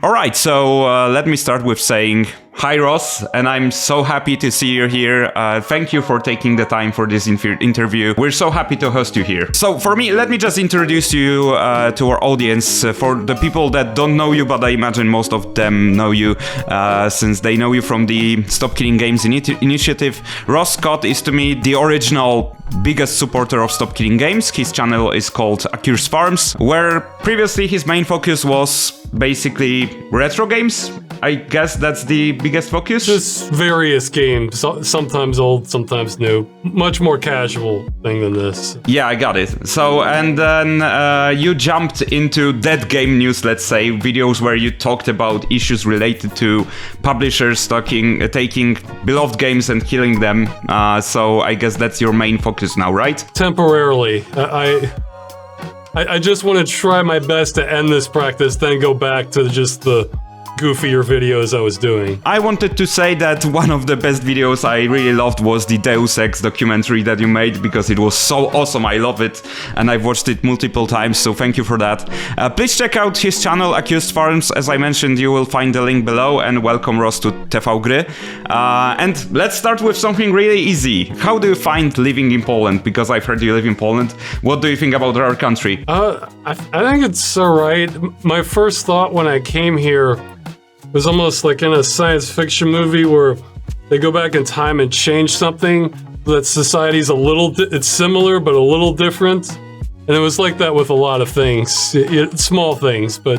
All right, so let me start with saying hi, Ross, and I'm so happy to see you here. Thank you for taking the time for this interview. We're so happy to host you here. So for me, let me just introduce you to our audience. For the people that don't know you, but I imagine most of them know you since they know you from the Stop Killing Games initiative. Ross Scott is to me the original biggest supporter of Stop Killing Games. His channel is called Accused Farms, where previously his main focus was basically retro games. I guess that's the biggest focus? Just various games, sometimes old, sometimes new. Much more casual thing than this. Yeah, I got it. So, and then you jumped into dead game news, let's say, videos where you talked about issues related to publishers taking beloved games and killing them. So I guess that's your main focus now, right? Temporarily. I just want to try my best to end this practice, then go back to just the goofier videos I was doing. I wanted to say that one of the best videos I really loved was the Deus Ex documentary that you made, because it was so awesome. I love it, and I've watched it multiple times, so thank you for that. Please check out his channel, Accused Farms. As I mentioned, you will find the link below, and welcome Ross to tvgry. And let's start with something really easy. How do you find living in Poland? Because I've heard you live in Poland. What do you think about our country? I think it's alright. My first thought when I came here was almost like in a science fiction movie where they go back in time and change something that society's it's similar but a little different. And it was like that with a lot of things, small things, but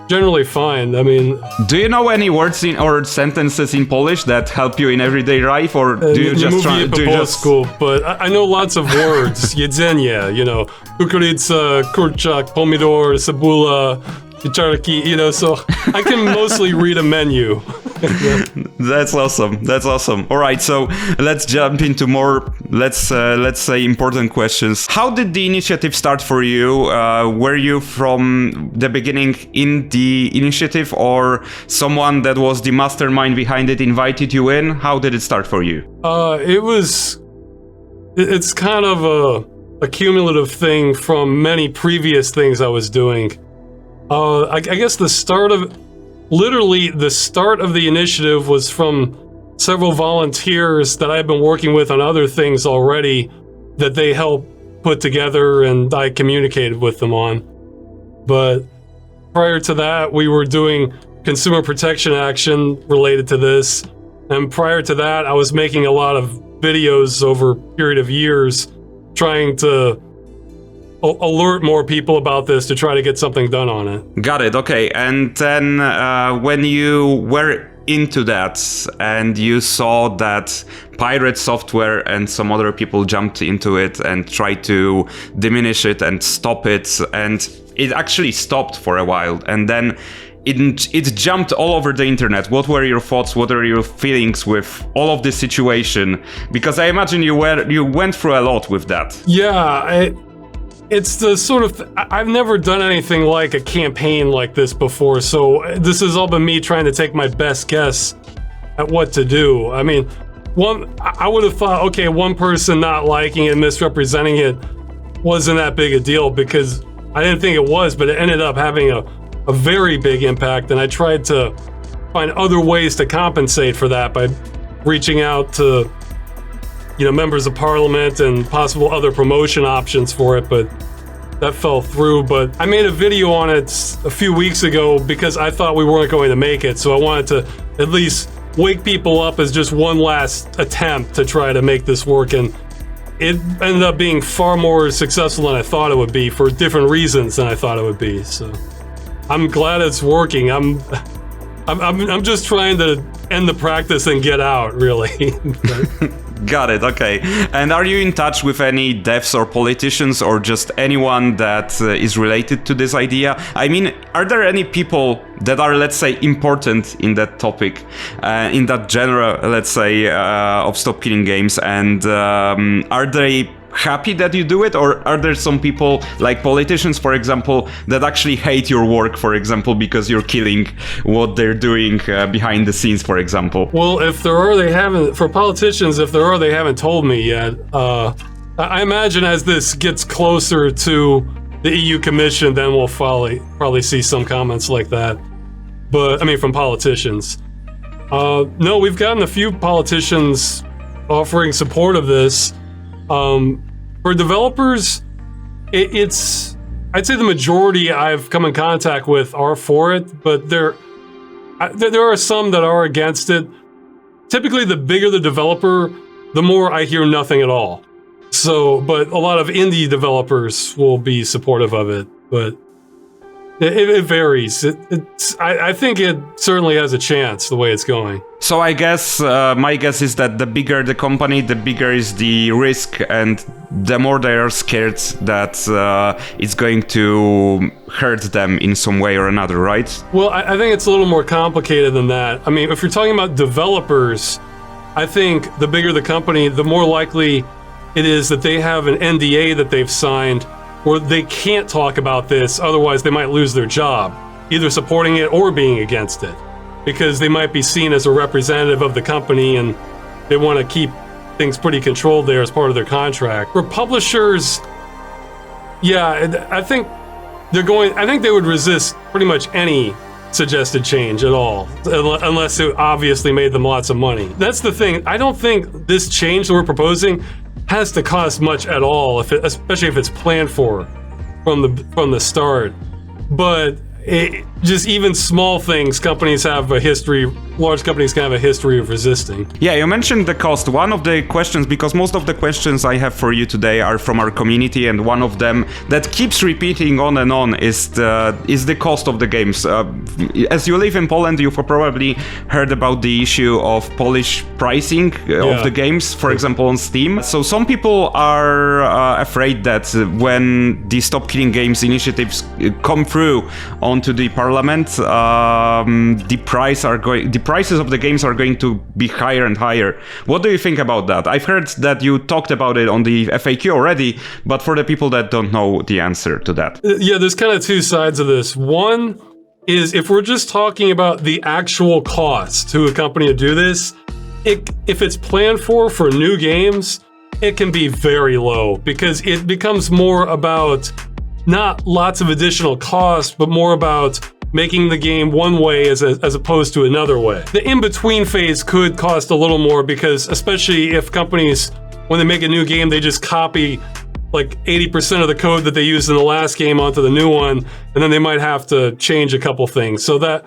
generally fine. I mean, do you know any words or sentences in Polish that help you in everyday life, or do you just try to polsku? But I know lots of words. Jedzenie, kukuryca, kurczak, pomidor, cebula, so I can mostly read a menu. Yeah. That's awesome. All right, so let's jump into more, let's say, important questions. How did the initiative start for you? Were you from the beginning in the initiative, or someone that was the mastermind behind it invited you in? How did it start for you? It's kind of a cumulative thing from many previous things I was doing. I guess the start of the initiative was from several volunteers that I've been working with on other things already that they helped put together and I communicated with them on. But prior to that, we were doing consumer protection action related to this. And prior to that, I was making a lot of videos over a period of years trying to alert more people about this to try to get something done on it. Got it, okay. And then when you were into that and you saw that Pirate Software and some other people jumped into it and tried to diminish it and stop it, and it actually stopped for a while, and then it jumped all over the internet. What were your thoughts? What are your feelings with all of this situation? Because I imagine you went through a lot with that. Yeah, it's the sort of I've never done anything like a campaign like this before, so this has all been me trying to take my best guess at what to do. I mean, I would have thought, okay, one person not liking it, misrepresenting it wasn't that big a deal, because I didn't think it was, but it ended up having a very big impact, and I tried to find other ways to compensate for that by reaching out to members of parliament and possible other promotion options for it, but that fell through. But I made a video on it a few weeks ago because I thought we weren't going to make it, so I wanted to at least wake people up as just one last attempt to try to make this work, and it ended up being far more successful than I thought it would be for different reasons than I thought it would be. So I'm glad it's working. I'm just trying to end the practice and get out, really. Got it, okay. And are you in touch with any devs or politicians or just anyone that is related to this idea? I mean, are there any people that are, let's say, important in that topic, in that genre, let's say, of Stop Killing Games? And are they happy that you do it, or are there some people, like politicians, for example, that actually hate your work, for example, because you're killing what they're doing behind the scenes, for example? Well, if there are, they haven't. For politicians, if there are, they haven't told me yet. I imagine as this gets closer to the EU Commission, then we'll probably see some comments like that. But I mean, from politicians. No, we've gotten a few politicians offering support of this. For developers, I'd say the majority I've come in contact with are for it, but there are some that are against it. Typically, the bigger the developer, the more I hear nothing at all. So, but a lot of indie developers will be supportive of it, but it varies. I think it certainly has a chance the way it's going. So I guess my guess is that the bigger the company, the bigger is the risk, and the more they are scared that it's going to hurt them in some way or another, right? Well, I think it's a little more complicated than that. I mean, if you're talking about developers, I think the bigger the company, the more likely it is that they have an NDA that they've signed where they can't talk about this, otherwise they might lose their job, either supporting it or being against it, because they might be seen as a representative of the company and they want to keep things pretty controlled there as part of their contract. For publishers, yeah, I think they would resist pretty much any suggested change at all, unless it obviously made them lots of money. That's the thing. I don't think this change that we're proposing has to cost much at all, especially if it's planned for from the start. But just even small things, large companies can have a history of resisting. Yeah, you mentioned the cost. One of the questions, because most of the questions I have for you today are from our community, and one of them that keeps repeating on and on is the cost of the games. As you live in Poland, you've probably heard about the issue of Polish pricing of the games, for example, on Steam. So some people are afraid that when the Stop Killing Games initiatives come through onto the parliament, the prices of the games are going to be higher and higher. What do you think about that? I've heard that you talked about it on the FAQ already, but for the people that don't know the answer to that. Yeah, there's kind of two sides of this. One is if we're just talking about the actual cost to a company to do this, if it's planned for new games, it can be very low because it becomes more about not lots of additional costs, but more about making the game one way as opposed to another way. The in-between phase could cost a little more because, especially if companies, when they make a new game, they just copy like 80% of the code that they used in the last game onto the new one, and then they might have to change a couple things. So that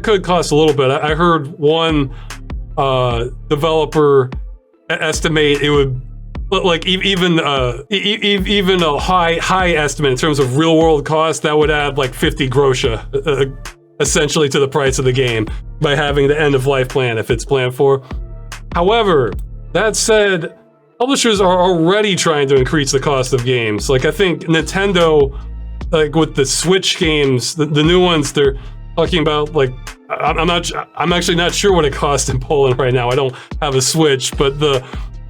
could cost a little bit. I heard one developer estimate it would, like even a high estimate in terms of real world cost, that would add like 50 grosze essentially to the price of the game by having the end of life plan if it's planned for. However, that said, publishers are already trying to increase the cost of games. Like I think Nintendo, like with the Switch games, the new ones, they're talking about like, I'm actually not sure what it costs in Poland right now. I don't have a Switch, but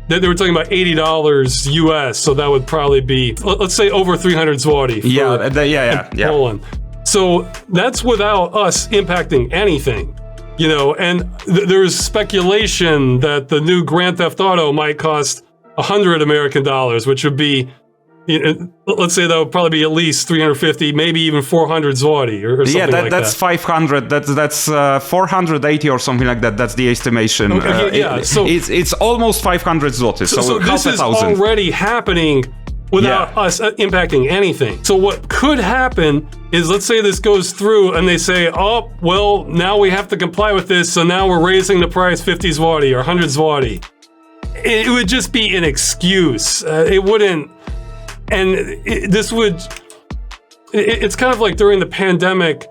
they were talking about $80 US, so that would probably be, let's say, over 300 zloty for Poland. So that's without us impacting anything, you know. And there's speculation that the new Grand Theft Auto might cost $100 American, which would be, let's say that would probably be at least 350, maybe even 400 zloty or something like that. That's 500. That's 480 or something like that. That's the estimation. Okay, so it's almost 500 zloty. So this is already happening without us impacting anything. So what could happen is, let's say this goes through and they say, oh, well, now we have to comply with this, so now we're raising the price 50 zloty or 100 zloty. It would just be an excuse. It wouldn't. And it's kind of like during the pandemic,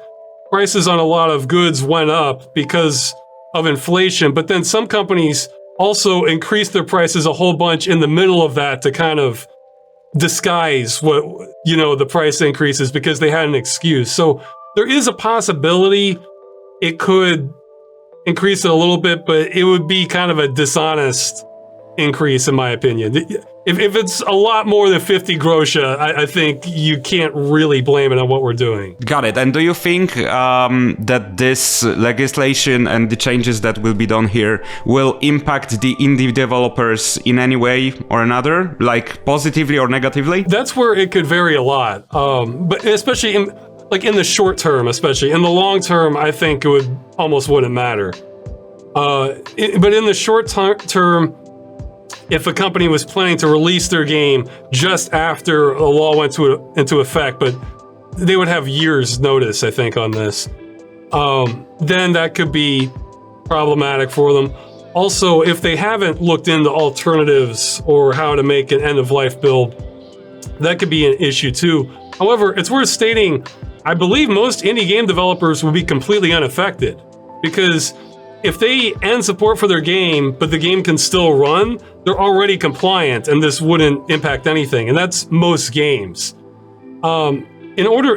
prices on a lot of goods went up because of inflation, but then some companies also increased their prices a whole bunch in the middle of that to kind of disguise what, the price increases because they had an excuse. So there is a possibility it could increase it a little bit, but it would be kind of a dishonest increase, in my opinion. If it's a lot more than 50 grosze, I think you can't really blame it on what we're doing. Got it. And do you think that this legislation and the changes that will be done here will impact the indie developers in any way or another, like positively or negatively? That's where it could vary a lot, but especially in the short term. Especially in the long term, I think it wouldn't matter. But in the short term, if a company was planning to release their game just after a law went into effect, but they would have years' notice, I think, on this, then that could be problematic for them. Also, if they haven't looked into alternatives or how to make an end-of-life build, that could be an issue too. However, it's worth stating, I believe most indie game developers will be completely unaffected, because if they end support for their game, but the game can still run, they're already compliant, and this wouldn't impact anything. And that's most games.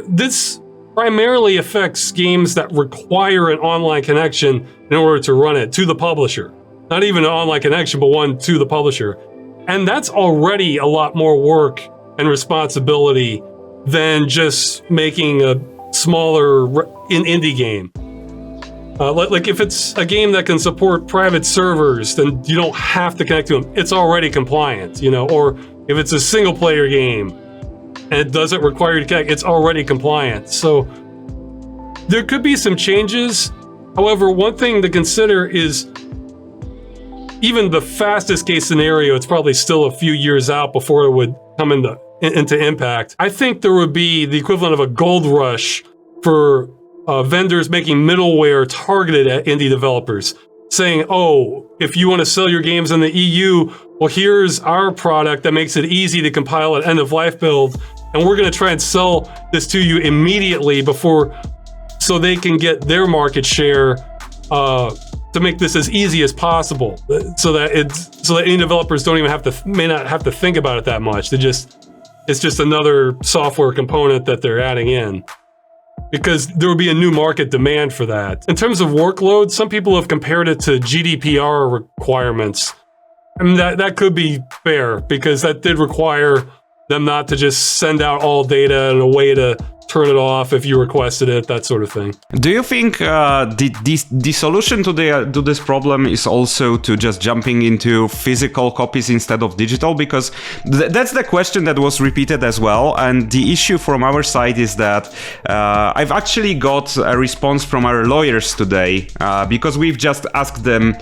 This primarily affects games that require an online connection in order to run it to the publisher. Not even an online connection, but one to the publisher. And that's already a lot more work and responsibility than just making a smaller indie game. Like if it's a game that can support private servers, then you don't have to connect to them. It's already compliant, or if it's a single player game and it doesn't require you to connect, it's already compliant. So there could be some changes. However, one thing to consider is even the fastest case scenario, it's probably still a few years out before it would come into impact. I think there would be the equivalent of a gold rush for vendors making middleware targeted at indie developers, saying, oh, if you want to sell your games in the EU, well, here's our product that makes it easy to compile an end-of-life build, and we're going to try and sell this to you immediately so they can get their market share to make this as easy as possible, so that indie developers may not have to think about it that much. It's just another software component that they're adding in, because there will be a new market demand for that. In terms of workload, some people have compared it to GDPR requirements. I mean, that could be fair, because that did require them not to just send out all data and a way to turn it off if you requested it, that sort of thing. Do you think the solution to this problem is also to just jumping into physical copies instead of digital? Because that's the question that was repeated as well. And the issue from our side is that I've actually got a response from our lawyers today, because we've just asked them,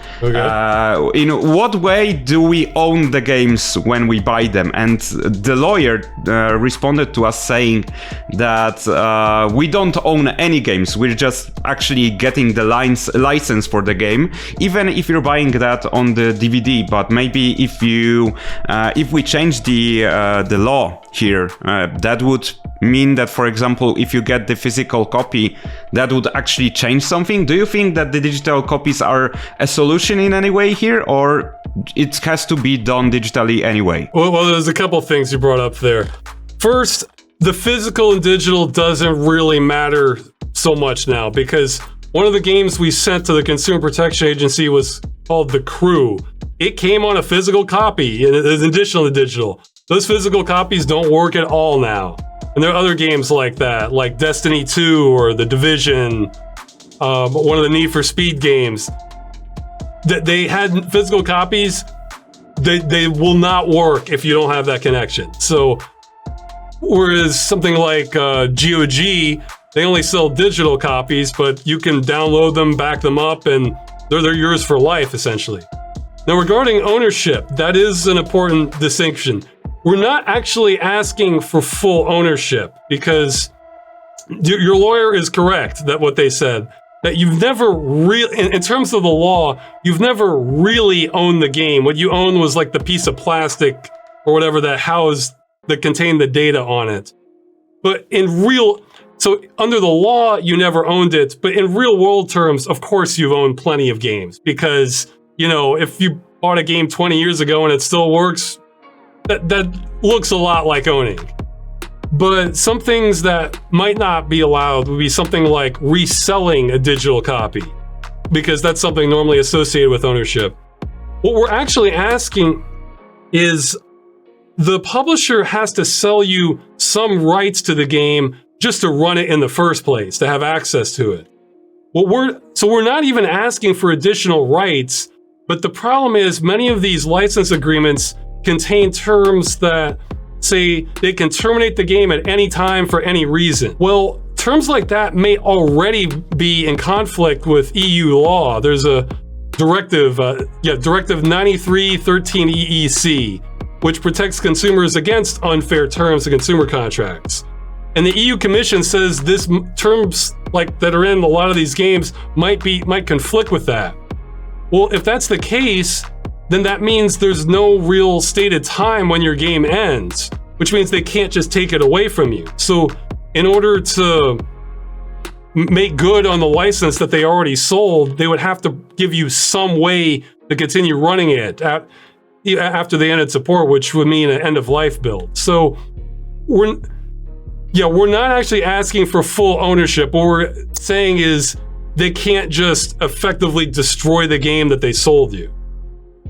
in what way do we own the games when we buy them? And the lawyer responded to us saying that we don't own any games. We're just actually getting the license for the game, even if you're buying that on the DVD. But maybe if we change the law here, that would mean that, for example, if you get the physical copy, that would actually change something. Do you think that the digital copies are a solution in any way here, or it has to be done digitally anyway? Well, there's a couple things you brought up there. First, the physical and digital doesn't really matter so much now, because one of the games we sent to the Consumer Protection Agency was called The Crew. It came on a physical copy in addition to digital. Those physical copies don't work at all now. And there are other games like that, like Destiny 2 or The Division, one of the Need for Speed games. They had physical copies. They will not work if you don't have that connection. So, whereas something like GOG, they only sell digital copies, but you can download them, back them up, and they're yours for life, essentially. Now, regarding ownership, that is an important distinction. We're not actually asking for full ownership, because your lawyer is correct that what they said, that you've never really, in terms of the law, you've never really owned the game. What you owned was like the piece of plastic or whatever that contained the data on it. But so under the law, you never owned it, but in real world terms, of course you've owned plenty of games, because, if you bought a game 20 years ago and it still works, that looks a lot like owning. But some things that might not be allowed would be something like reselling a digital copy, because that's something normally associated with ownership. What we're actually asking is the publisher has to sell you some rights to the game just to run it in the first place, to have access to it. So we're not even asking for additional rights, but the problem is many of these license agreements contain terms that say they can terminate the game at any time for any reason. Well, terms like that may already be in conflict with EU law. There's a directive, Directive 93/13 EEC, which protects consumers against unfair terms of consumer contracts. And the EU Commission says this terms like that are in a lot of these games might conflict with that. Well, if that's the case, then that means there's no real stated time when your game ends, which means they can't just take it away from you. So in order to make good on the license that they already sold, they would have to give you some way to continue running it after they ended support, which would mean an end-of-life build. So we're not actually asking for full ownership. What we're saying is they can't just effectively destroy the game that they sold you.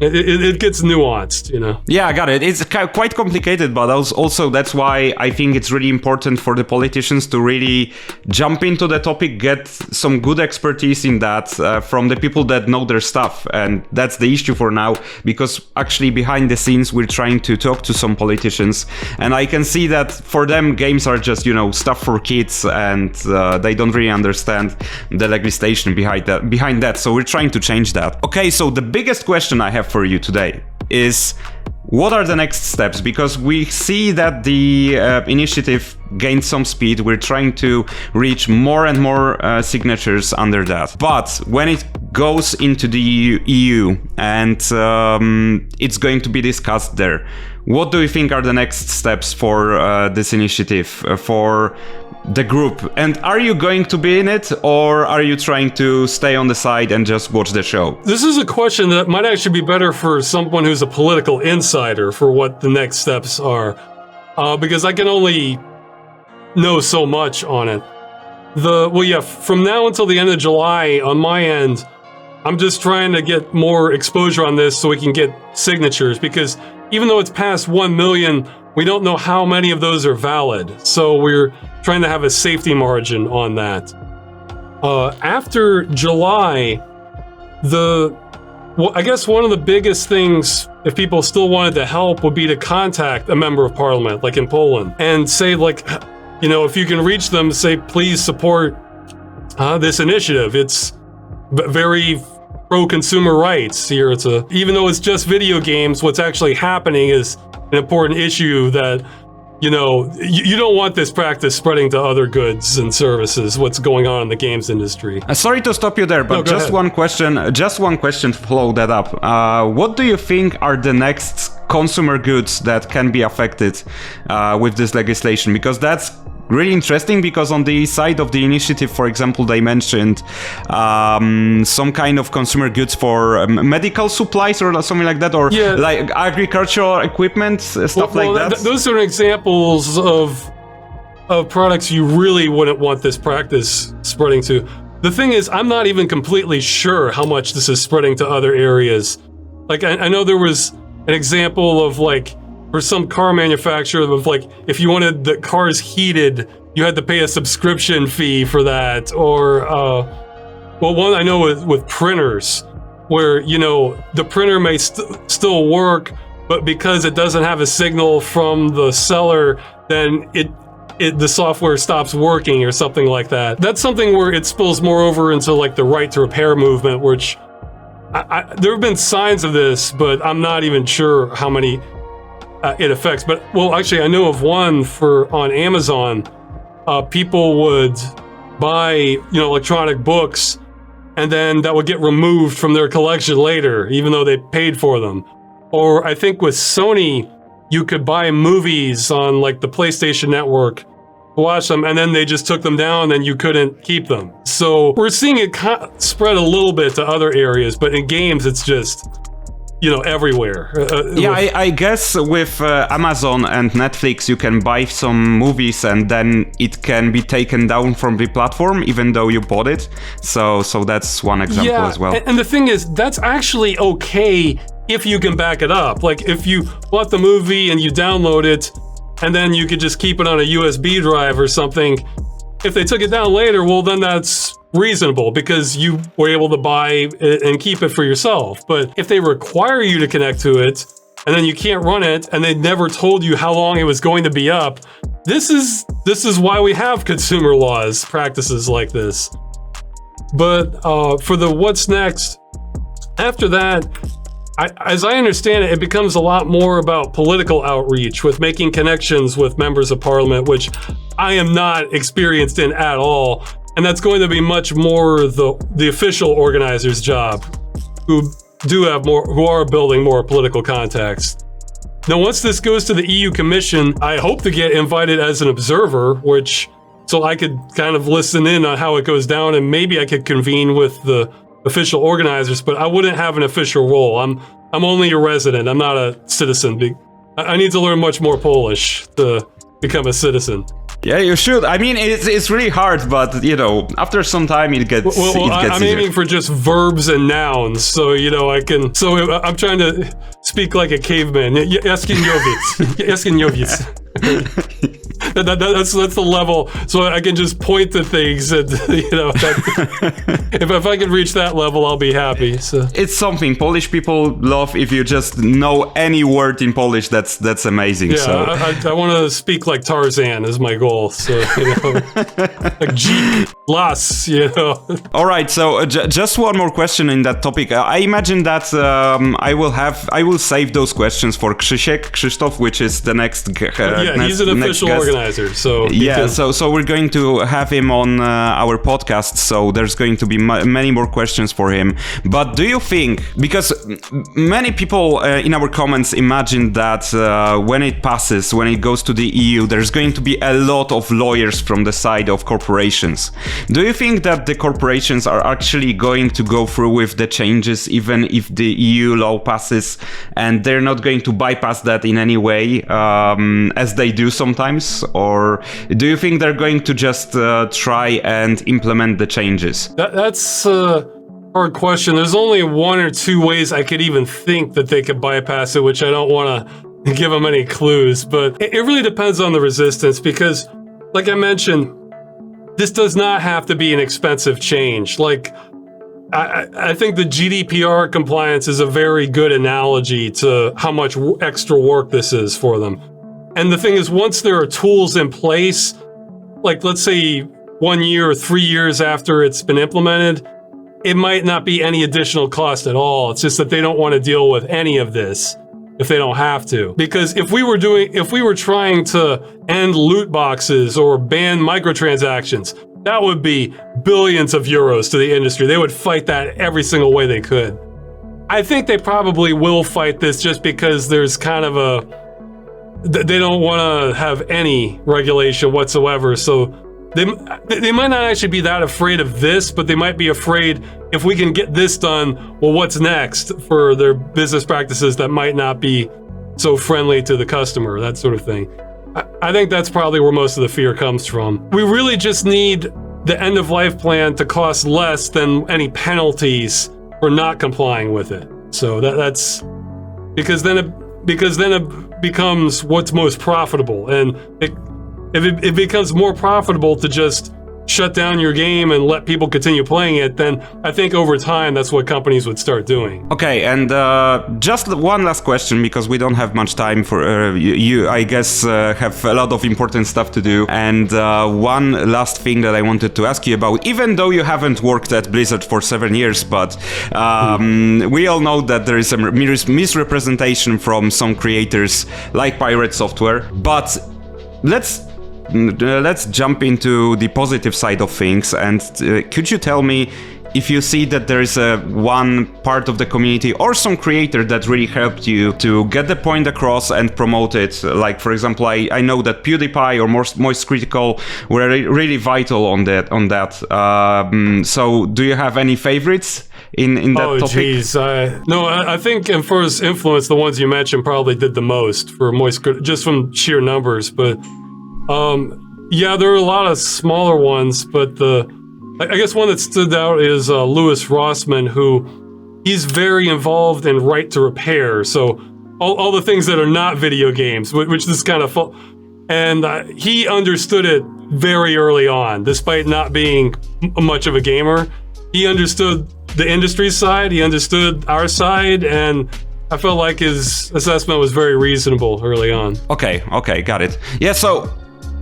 It gets nuanced, you know? Yeah, I got it. It's quite complicated, but also that's why I think it's really important for the politicians to really jump into the topic, get some good expertise in that from the people that know their stuff. And that's the issue for now, because actually behind the scenes, we're trying to talk to some politicians. And I can see that for them, games are just, stuff for kids, and they don't really understand the legislation behind that. So we're trying to change that. Okay, so the biggest question I have for you today is, what are the next steps? Because we see that the initiative gained some speed. We're trying to reach more and more signatures under that. But when it goes into the EU and it's going to be discussed there, what do you think are the next steps for this initiative, for the group? And are you going to be in it, or are you trying to stay on the side and just watch the show? This is a question that might actually be better for someone who's a political insider for what the next steps are, because I can only know so much on it. From now until the end of July, on my end, I'm just trying to get more exposure on this so we can get signatures, because even though it's past 1 million, we don't know how many of those are valid. So we're trying to have a safety margin on that. After July, I guess one of the biggest things, if people still wanted to help, would be to contact a member of parliament, like in Poland, and say, if you can reach them, say, please support this initiative. It's very pro-consumer rights here. Even though it's just video games, what's actually happening is an important issue that, you don't want this practice spreading to other goods and services, what's going on in the games industry. Sorry to stop you there, but just one question to follow that up. What do you think are the next consumer goods that can be affected with this legislation? Because that's really interesting, because on the side of the initiative, for example, they mentioned some kind of consumer goods for medical supplies or something like that, or like agricultural equipment, stuff like that. Those are examples of products you really wouldn't want this practice spreading to. The thing is, I'm not even completely sure how much this is spreading to other areas. Like, I know there was an example of for some car manufacturer of if you wanted the cars heated, you had to pay a subscription fee for that. Or, one I know with printers, where, the printer may still work, but because it doesn't have a signal from the seller, then the software stops working or something like that. That's something where it spills more over into the right to repair movement, which there have been signs of this, but I'm not even sure how many it affects. But actually, I know of one on Amazon. People would buy electronic books, and then that would get removed from their collection later, even though they paid for them. Or I think with Sony, you could buy movies on the PlayStation Network to watch them, and then they just took them down, and you couldn't keep them. So we're seeing it spread a little bit to other areas, but in games, it's just everywhere. I guess with Amazon and Netflix, you can buy some movies and then it can be taken down from the platform, even though you bought it. So that's one example as well. And the thing is, that's actually okay if you can back it up. Like if you bought the movie and you download it, and then you could just keep it on a USB drive or something. If they took it down later, well, then that's reasonable because you were able to buy it and keep it for yourself. But if they require you to connect to it, and then you can't run it, and they never told you how long it was going to be up, this is why we have consumer laws, practices like this. But for the what's next, after that, as I understand it, it becomes a lot more about political outreach with making connections with members of parliament, which I am not experienced in at all. And that's going to be much more the official organizer's job, who are building more political contacts. Now, once this goes to the EU Commission, I hope to get invited as an observer, so I could kind of listen in on how it goes down, and maybe I could convene with the official organizers, but I wouldn't have an official role. I'm only a resident. I'm not a citizen. I need to learn much more Polish to become a citizen. Yeah, you should. I mean, it's really hard, but after some time it gets. Well, I'm easier. aiming for just verbs and nouns, so I can. So I'm trying to speak like a caveman. Jaskinjovic. That's the level. So I can just point to things, and if I can reach that level, I'll be happy. So it's something Polish people love. If you just know any word in Polish, that's amazing. Yeah, so. I want to speak like Tarzan is my goal. So like Jeep, Las, All right. So just one more question in that topic. I imagine that I will save those questions for Krzysztof, which is the next. He's an official organizer. So yeah, so we're going to have him on our podcast. So there's going to be many more questions for him. But do you think, because many people in our comments imagine that when it goes to the EU, there's going to be a lot of lawyers from the side of corporations. Do you think that the corporations are actually going to go through with the changes, even if the EU law passes, and they're not going to bypass that in any way, as they do sometimes? Or do you think they're going to just try and implement the changes? That's a hard question. There's only one or two ways I could even think that they could bypass it, which I don't want to give them any clues, but it really depends on the resistance because, like I mentioned, this does not have to be an expensive change. Like, I think the GDPR compliance is a very good analogy to how much extra work this is for them. And the thing is, once there are tools in place, like let's say 1 year or 3 years after it's been implemented, it might not be any additional cost at all. It's just that they don't want to deal with any of this if they don't have to. Because if we were trying to end loot boxes or ban microtransactions, that would be billions of euros to the industry. They would fight that every single way they could. I think they probably will fight this just because there's kind of they don't want to have any regulation whatsoever. So they might not actually be that afraid of this, but they might be afraid if we can get this done, well, what's next for their business practices that might not be so friendly to the customer, that sort of thing. I think that's probably where most of the fear comes from. We really just need the end-of-life plan to cost less than any penalties for not complying with it. So that's because then it becomes what's most profitable, and if it becomes more profitable to just shut down your game and let people continue playing it, then I think over time that's what companies would start doing. Okay, and just one last question, because we don't have much time for you. I guess have a lot of important stuff to do. And one last thing that I wanted to ask you about, even though you haven't worked at Blizzard for 7 years, but we all know that there is a misrepresentation from some creators like Pirate Software. But let's jump into the positive side of things, and could you tell me if you see that there is one part of the community or some creator that really helped you to get the point across and promote it? Like, for example, I know that PewDiePie or Moist Critical were really vital on that. So do you have any favorites in that topic? Oh, geez. I think, and for his influence, the ones you mentioned probably did the most for just from sheer numbers, but yeah, there are a lot of smaller ones, but I guess one that stood out is Louis Rossman, who he's very involved in right to repair. So all the things that are not video games, which is kind of and he understood it very early on, despite not being much of a gamer. He understood the industry side, he understood our side, and I felt like his assessment was very reasonable early on. Okay, got it. Yeah, so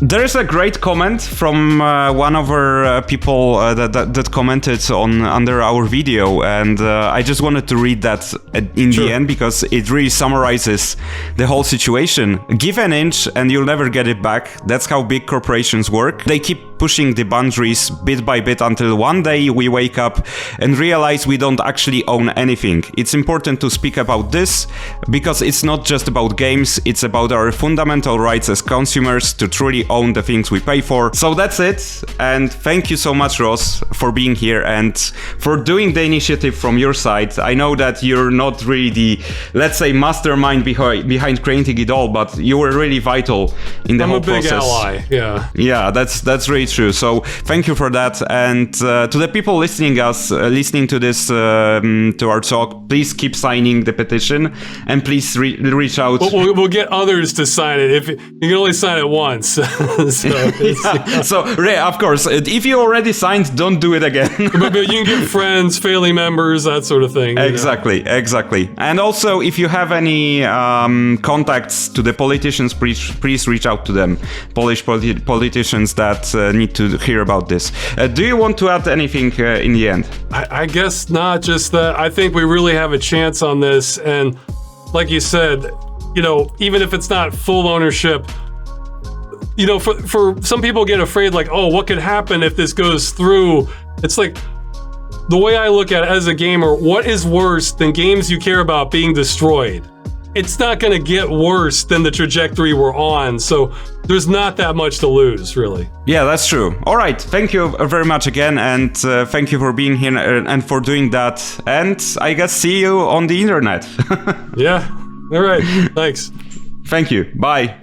there is a great comment from one of our people that commented under our video, and I just wanted to read that in the end because it really summarizes the whole situation. Give an inch and you'll never get it back. That's how big corporations work. They keep pushing the boundaries bit by bit until one day we wake up and realize we don't actually own anything. It's important to speak about this because it's not just about games, it's about our fundamental rights as consumers to truly own the things we pay for. So that's it, and thank you so much, Ross, for being here and for doing the initiative from your side. I know that you're not really the, let's say, mastermind behind creating it all, but you were really vital in the whole process. I'm a big ally, yeah. Yeah, that's really true. So thank you for that, and to the people listening to this to our talk, please keep signing the petition, and please reach out. We'll get others to sign it. If you can only sign it once. So of course, if you already signed, don't do it again. but you can get friends, family members, that sort of thing. Exactly. And also, if you have any contacts to the politicians, please reach out to them. Polish politicians that need to hear about this. Do you want to add anything in the end? I guess not. Just that I think we really have a chance on this, and like you said, even if it's not full ownership. For some people get afraid, like, oh, what could happen if this goes through? It's like, the way I look at it as a gamer, what is worse than games you care about being destroyed? It's not going to get worse than the trajectory we're on, so there's not that much to lose, really. Yeah, that's true. All right, thank you very much again, and thank you for being here and for doing that. And I guess see you on the internet. Yeah, all right, thanks. Thank you, bye.